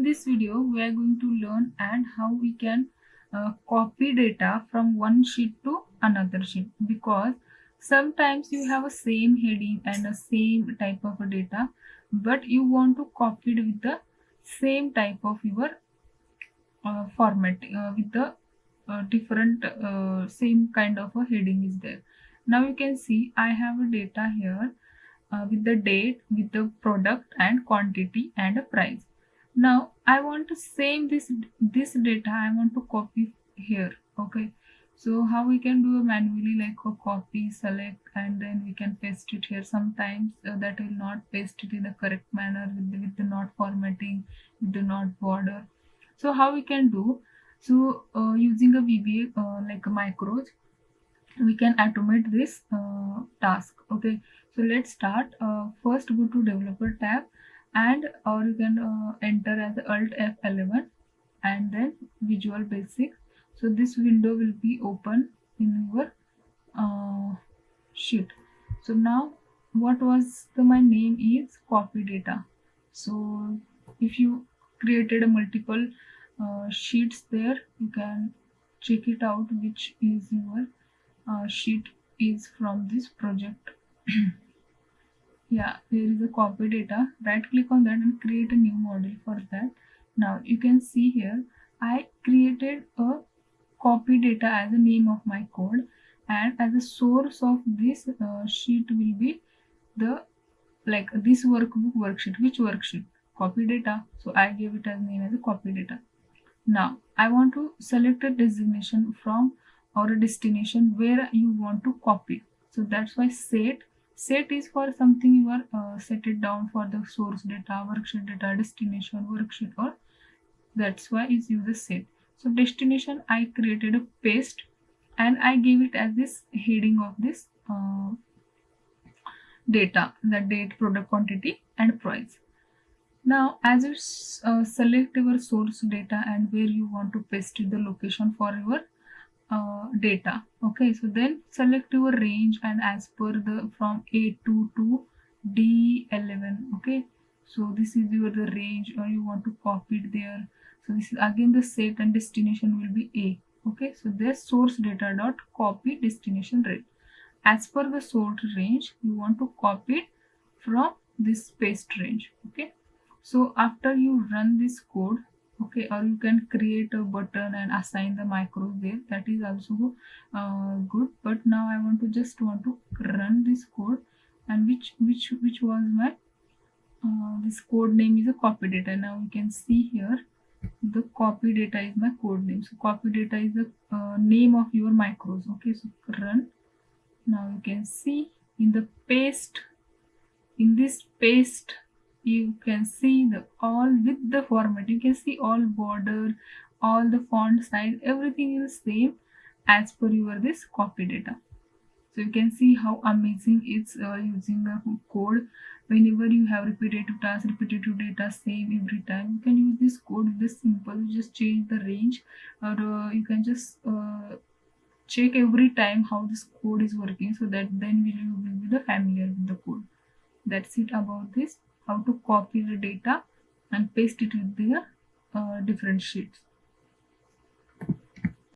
this video, we are going to learn and how we can copy data from one sheet to another sheet, because sometimes you have a same heading and a same type of data, but you want to copy it with the same type of your format with the different same kind of a heading is there. Now you can see I have a data here with the date, with the product and quantity and a price. Now I want to save this data, I want to copy here. Okay, so how we can do manually, like a copy, select, and then we can paste it here. Sometimes that will not paste it in the correct manner with the not formatting, with the not border. So how we can do? So using a VBA like a macros, we can automate this task. Okay, so let's start. First go to developer tab, and or you can enter as alt F11 and then visual basic. So this window will be open in your sheet. So now what was my name is copy data. So if you created a multiple sheets there, you can check it out which is your sheet is from this project. Yeah, there is a copy data. Right click on that and create a new model for that. Now you can see here I created a copy data as the name of my code, and as a source of this sheet will be the like this workbook worksheet. Which worksheet? Copy data. So I gave it as name as a copy data. Now I want to select a designation from or a destination where you want to copy. So that's why set is for something you are set it down for the source data, worksheet data, destination, worksheet, or that's why it's use the set. So destination I created a paste and I gave it as this heading of this data, the date, product, quantity and price. Now as you select your source data and where you want to paste the location for your data. Okay, so then select your range and as per the from A2 to D11. Okay, so this is your the range or you want to copy it there. So this is again the set and destination will be A. Okay, so this source data dot copy destination rate. As per the source range, you want to copy it from this paste range. Okay, so after you run this code, okay, or you can create a button and assign the macros there, that is also good. But now I want to run this code, and which was my this code name is a copy data. Now you can see here the copy data is my code name. So copy data is the name of your macros. Okay, so run. Now you can see in the paste, in this paste you can see the all with the format. You can see all border, all the font size, everything is same as per your this copy data. So you can see how amazing it's using the code. Whenever you have repetitive tasks, repetitive data same every time, you can use this code with this simple. You just change the range, or you can just check every time how this code is working, so that then you will be the familiar with the code. That's it about this, how to copy the data and paste it with the different sheets.